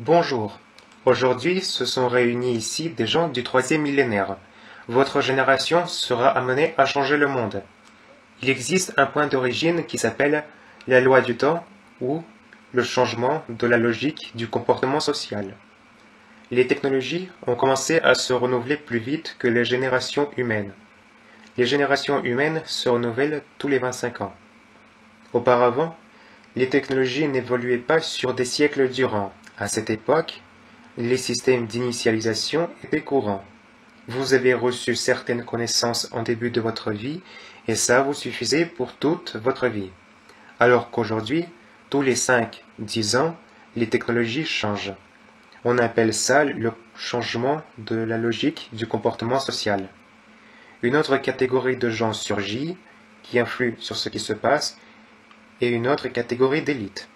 Bonjour. Aujourd'hui se sont réunis ici des gens du troisième millénaire. Votre génération sera amenée à changer le monde. Il existe un point d'origine qui s'appelle la loi du temps ou le changement de la logique du comportement social. Les technologies ont commencé à se renouveler plus vite que les générations humaines. Les générations humaines se renouvellent tous les 25 ans. Auparavant, les technologies n'évoluaient pas sur des siècles durant. À cette époque, les systèmes d'initialisation étaient courants. Vous avez reçu certaines connaissances en début de votre vie et ça vous suffisait pour toute votre vie. Alors qu'aujourd'hui, tous les 5-10 ans, les technologies changent. On appelle ça le changement de la logique du comportement social. Une autre catégorie de gens surgit, qui influe sur ce qui se passe, et une autre catégorie d'élite.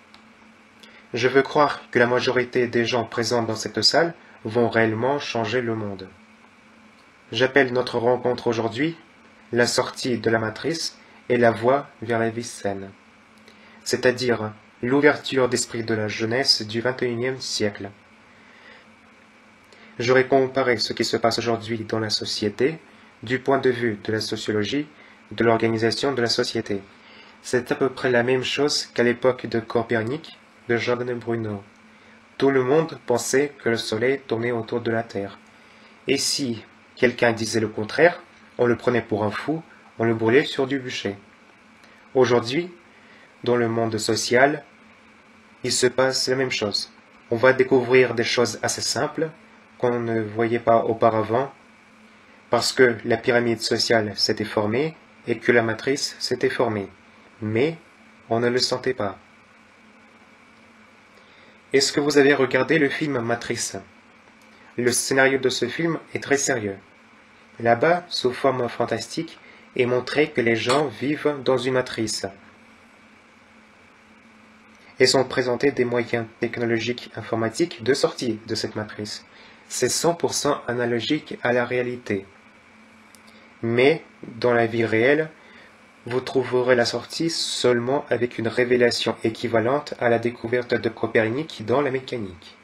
Je veux croire que la majorité des gens présents dans cette salle vont réellement changer le monde. J'appelle notre rencontre aujourd'hui la sortie de la matrice et la voie vers la vie saine, c'est-à-dire l'ouverture d'esprit de la jeunesse du XXIe siècle. J'aurais comparé ce qui se passe aujourd'hui dans la société du point de vue de la sociologie, de l'organisation de la société. C'est à peu près la même chose qu'à l'époque de Copernic, de Giordano Bruno. Tout le monde pensait que le soleil tournait autour de la Terre. Et si quelqu'un disait le contraire, on le prenait pour un fou, on le brûlait sur du bûcher. Aujourd'hui, dans le monde social, il se passe la même chose. On va découvrir des choses assez simples qu'on ne voyait pas auparavant, parce que la pyramide sociale s'était formée et que la matrice s'était formée. Mais on ne le sentait pas. Est-ce que vous avez regardé le film Matrice? Le scénario de ce film est très sérieux. Là-bas, sous forme fantastique, est montré que les gens vivent dans une matrice. Et sont présentés des moyens technologiques informatiques de sortie de cette matrice. C'est 100% analogique à la réalité. Mais, dans la vie réelle, vous trouverez la sortie seulement avec une révélation équivalente à la découverte de Copernic dans la mécanique.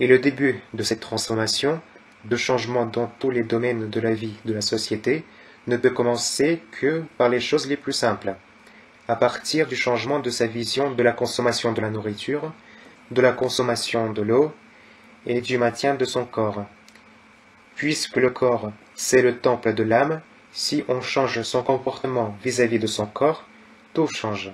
Et le début de cette transformation, de changement dans tous les domaines de la vie de la société, ne peut commencer que par les choses les plus simples, à partir du changement de sa vision de la consommation de la nourriture, de la consommation de l'eau et du maintien de son corps. Puisque le corps, c'est le temple de l'âme, si on change son comportement vis-à-vis de son corps, tout change.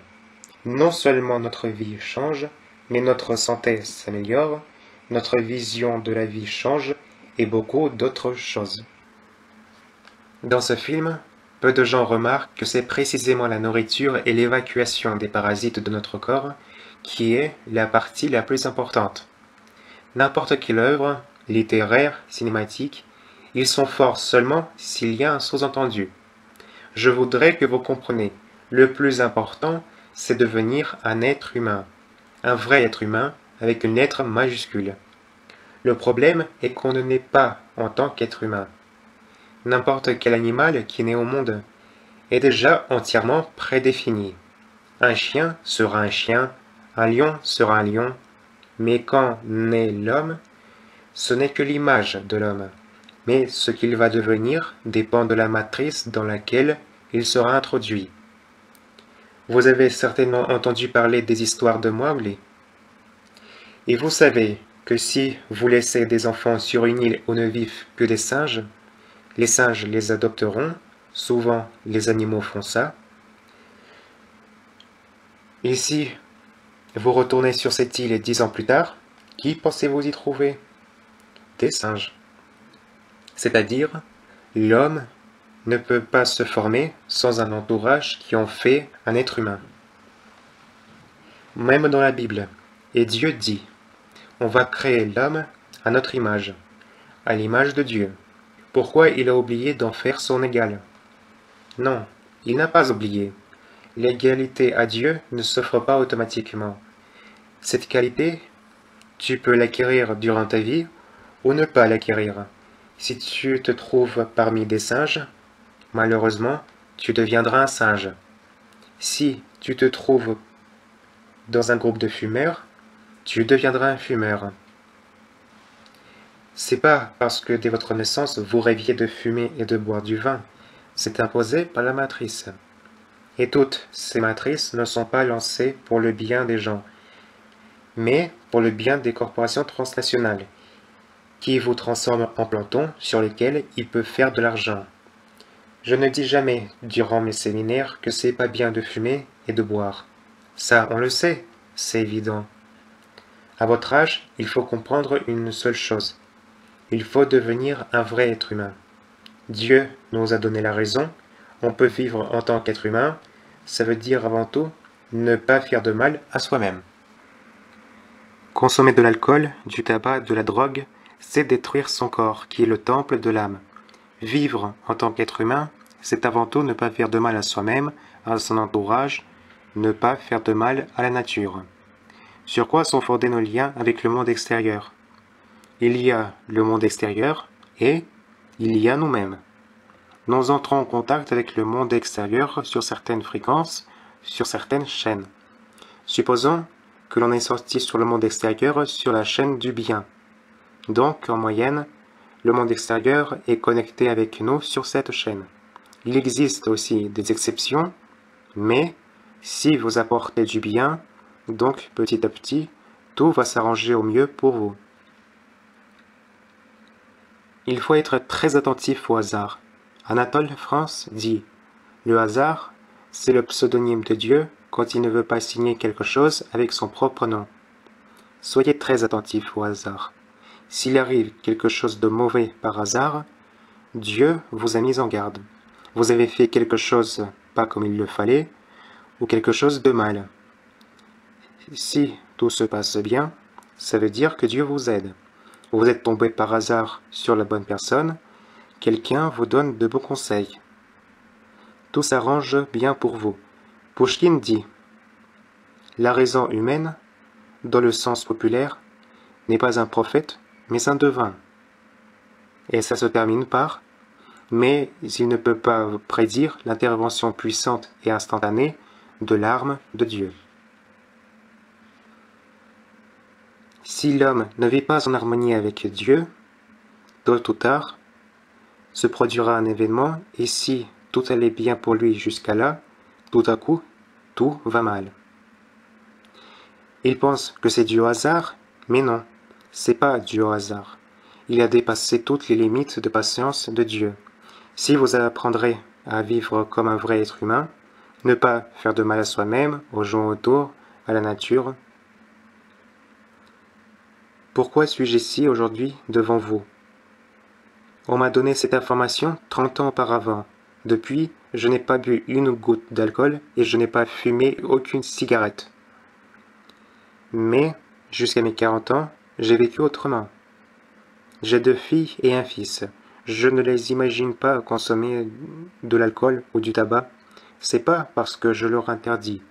Non seulement notre vie change, mais notre santé s'améliore, notre vision de la vie change, et beaucoup d'autres choses. Dans ce film, peu de gens remarquent que c'est précisément la nourriture et l'évacuation des parasites de notre corps qui est la partie la plus importante. N'importe quelle œuvre, littéraire, cinématique, ils sont forts seulement s'il y a un sous-entendu. Je voudrais que vous compreniez, le plus important, c'est devenir un être humain. Un vrai être humain, avec une lettre majuscule. Le problème est qu'on ne naît pas en tant qu'être humain. N'importe quel animal qui naît au monde est déjà entièrement prédéfini. Un chien sera un chien, un lion sera un lion, mais quand naît l'homme, ce n'est que l'image de l'homme. Mais ce qu'il va devenir dépend de la matrice dans laquelle il sera introduit. Vous avez certainement entendu parler des histoires de Mowgli. Et vous savez que si vous laissez des enfants sur une île où ne vivent que des singes, les singes les adopteront, souvent les animaux font ça. Et si vous retournez sur cette île 10 ans plus tard, qui pensez-vous y trouver? Des singes. C'est-à-dire, l'homme ne peut pas se former sans un entourage qui en fait un être humain. Même dans la Bible, et Dieu dit, on va créer l'homme à notre image, à l'image de Dieu. Pourquoi il a oublié d'en faire son égal? Non, il n'a pas oublié. L'égalité à Dieu ne s'offre pas automatiquement. Cette qualité, tu peux l'acquérir durant ta vie ou ne pas l'acquérir. Si tu te trouves parmi des singes, malheureusement, tu deviendras un singe. Si tu te trouves dans un groupe de fumeurs, tu deviendras un fumeur. C'est pas parce que dès votre naissance vous rêviez de fumer et de boire du vin, c'est imposé par la matrice. Et toutes ces matrices ne sont pas lancées pour le bien des gens, mais pour le bien des corporations transnationales, qui vous transforment en plantons sur lesquels ils peuvent faire de l'argent. Je ne dis jamais, durant mes séminaires, que c'est pas bien de fumer et de boire. Ça, on le sait, c'est évident. À votre âge, il faut comprendre une seule chose. Il faut devenir un vrai être humain. Dieu nous a donné la raison, on peut vivre en tant qu'être humain, ça veut dire avant tout ne pas faire de mal à soi-même. Consommer de l'alcool, du tabac, de la drogue, c'est détruire son corps, qui est le temple de l'âme. Vivre en tant qu'être humain, c'est avant tout ne pas faire de mal à soi-même, à son entourage, ne pas faire de mal à la nature. Sur quoi sont fondés nos liens avec le monde extérieur? Il y a le monde extérieur et il y a nous-mêmes. Nous entrons en contact avec le monde extérieur sur certaines fréquences, sur certaines chaînes. Supposons que l'on est sorti sur le monde extérieur sur la chaîne du bien. Donc, en moyenne, le monde extérieur est connecté avec nous sur cette chaîne. Il existe aussi des exceptions, mais si vous apportez du bien, donc petit à petit, tout va s'arranger au mieux pour vous. Il faut être très attentif au hasard. Anatole France dit « Le hasard, c'est le pseudonyme de Dieu quand il ne veut pas signer quelque chose avec son propre nom. » Soyez très attentif au hasard. S'il arrive quelque chose de mauvais par hasard, Dieu vous a mis en garde. Vous avez fait quelque chose pas comme il le fallait, ou quelque chose de mal. Si tout se passe bien, ça veut dire que Dieu vous aide. Vous êtes tombé par hasard sur la bonne personne, quelqu'un vous donne de bons conseils. Tout s'arrange bien pour vous. Pouchkine dit « La raison humaine, dans le sens populaire, n'est pas un prophète, mais un devin. » Et ça se termine par « Mais il ne peut pas prédire l'intervention puissante et instantanée de l'arme de Dieu. » Si l'homme ne vit pas en harmonie avec Dieu, tôt ou tard, se produira un événement, et si tout allait bien pour lui jusqu'à là, tout à coup, tout va mal. Il pense que c'est dû au hasard, mais non, c'est pas dû au hasard. Il a dépassé toutes les limites de patience de Dieu. Si vous apprendrez à vivre comme un vrai être humain, ne pas faire de mal à soi-même, aux gens autour, à la nature. Pourquoi suis-je ici aujourd'hui devant vous? On m'a donné cette information 30 ans auparavant. Depuis, je n'ai pas bu une goutte d'alcool et je n'ai pas fumé aucune cigarette. Mais, jusqu'à mes 40 ans, j'ai vécu autrement. J'ai 2 filles et un fils. Je ne les imagine pas consommer de l'alcool ou du tabac. C'est pas parce que je leur interdis.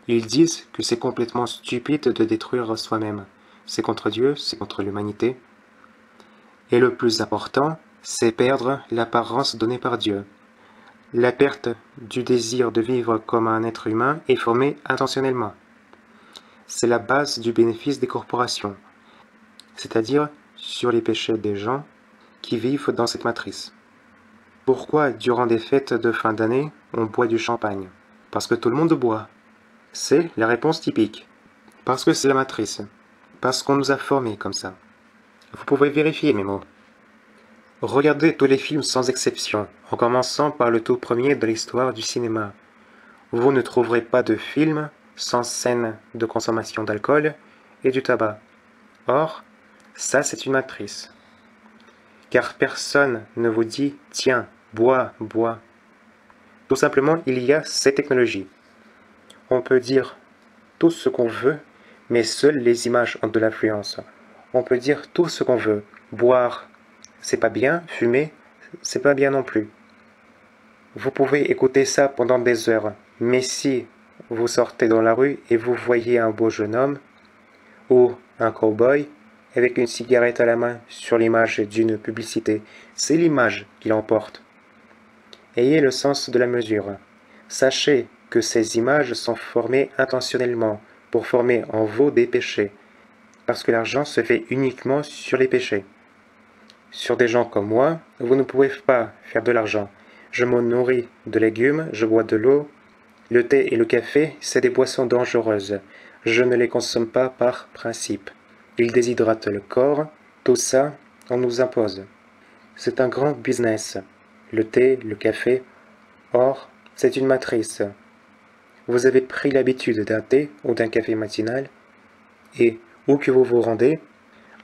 Ils disent que c'est complètement stupide de détruire soi-même. C'est contre Dieu, c'est contre l'humanité. Et le plus important, c'est perdre l'apparence donnée par Dieu. La perte du désir de vivre comme un être humain est formée intentionnellement. C'est la base du bénéfice des corporations, c'est-à-dire sur les péchés des gens qui vivent dans cette matrice. Pourquoi, durant des fêtes de fin d'année, on boit du champagne? Parce que tout le monde boit. C'est la réponse typique. Parce que c'est la matrice. Parce qu'on nous a formés comme ça. Vous pouvez vérifier mes mots. Regardez tous les films sans exception, en commençant par le tout premier de l'histoire du cinéma. Vous ne trouverez pas de film sans scène de consommation d'alcool et du tabac. Or, ça c'est une matrice. Car personne ne vous dit « Tiens, bois, bois ». Tout simplement, il y a ces technologies. On peut dire tout ce qu'on veut, mais seules les images ont de l'influence. On peut dire tout ce qu'on veut. Boire, c'est pas bien. Fumer, c'est pas bien non plus. Vous pouvez écouter ça pendant des heures, mais si vous sortez dans la rue et vous voyez un beau jeune homme ou un cow-boy avec une cigarette à la main sur l'image d'une publicité, c'est l'image qui l'emporte. Ayez le sens de la mesure. Sachez que ces images sont formées intentionnellement pour former en vous des péchés, parce que l'argent se fait uniquement sur les péchés. Sur des gens comme moi, vous ne pouvez pas faire de l'argent. Je me nourris de légumes, je bois de l'eau. Le thé et le café, c'est des boissons dangereuses. Je ne les consomme pas par principe. Ils déshydratent le corps. Tout ça, on nous impose. C'est un grand business. Le thé, le café. Or, c'est une matrice. Vous avez pris l'habitude d'un thé ou d'un café matinal, et où que vous vous rendez,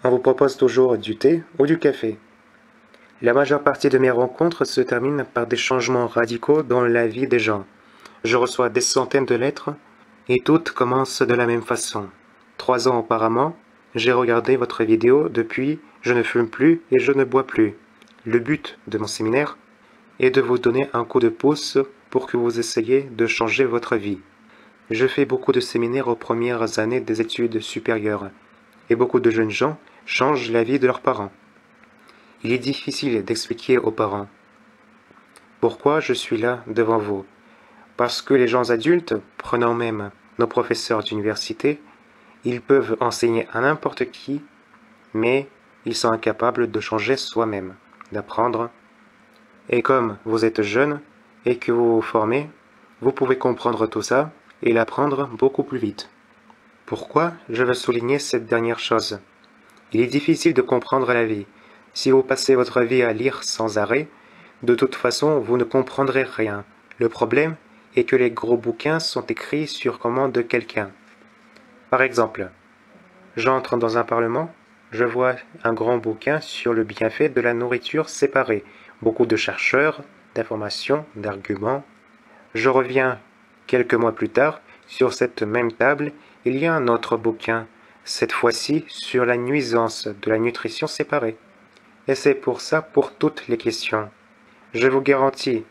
on vous propose toujours du thé ou du café. La majeure partie de mes rencontres se terminent par des changements radicaux dans la vie des gens. Je reçois des centaines de lettres, et toutes commencent de la même façon. 3 ans auparavant, j'ai regardé votre vidéo, depuis, je ne fume plus et je ne bois plus. Le but de mon séminaire est de vous donner un coup de pouce pour que vous essayiez de changer votre vie. Je fais beaucoup de séminaires aux premières années des études supérieures, et beaucoup de jeunes gens changent la vie de leurs parents. Il est difficile d'expliquer aux parents pourquoi je suis là devant vous. Parce que les gens adultes, prenant même nos professeurs d'université, ils peuvent enseigner à n'importe qui, mais ils sont incapables de changer soi-même, d'apprendre. Et comme vous êtes jeune et que vous vous formez, vous pouvez comprendre tout ça et l'apprendre beaucoup plus vite. Pourquoi je veux souligner cette dernière chose? Il est difficile de comprendre la vie. Si vous passez votre vie à lire sans arrêt, de toute façon, vous ne comprendrez rien. Le problème est que les gros bouquins sont écrits sur commande de quelqu'un. Par exemple, j'entre dans un parlement, je vois un grand bouquin sur le bienfait de la nourriture séparée, beaucoup de chercheurs, d'informations, d'arguments. Je reviens quelques mois plus tard, sur cette même table, il y a un autre bouquin, cette fois-ci sur la nuisance de la nutrition séparée. Et c'est pour ça pour toutes les questions. Je vous garantis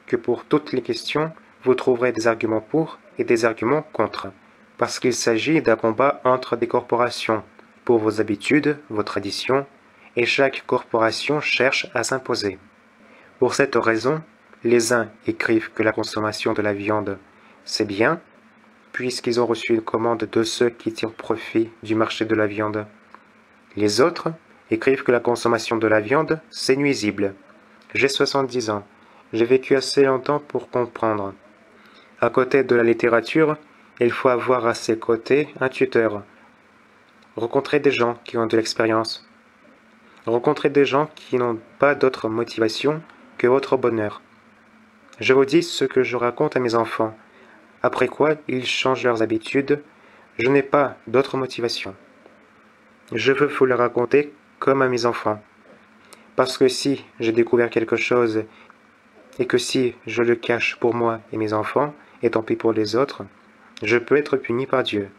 que pour toutes les questions, vous trouverez des arguments pour et des arguments contre, parce qu'il s'agit d'un combat entre des corporations, pour vos habitudes, vos traditions, et chaque corporation cherche à s'imposer. Pour cette raison, les uns écrivent que la consommation de la viande, c'est bien, puisqu'ils ont reçu une commande de ceux qui tirent profit du marché de la viande. Les autres écrivent que la consommation de la viande, c'est nuisible. J'ai 70 ans. J'ai vécu assez longtemps pour comprendre. À côté de la littérature, il faut avoir à ses côtés un tuteur. Rencontrer des gens qui ont de l'expérience. Rencontrer des gens qui n'ont pas d'autre motivation que votre bonheur. Je vous dis ce que je raconte à mes enfants. Après quoi, ils changent leurs habitudes. Je n'ai pas d'autre motivation. Je veux vous le raconter comme à mes enfants. Parce que si j'ai découvert quelque chose et que si je le cache pour moi et mes enfants, et tant pis pour les autres, je peux être puni par Dieu.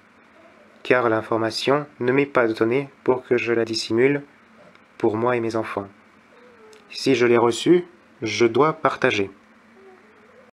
Car l'information ne m'est pas donnée pour que je la dissimule pour moi et mes enfants. Si je l'ai reçue, je dois partager.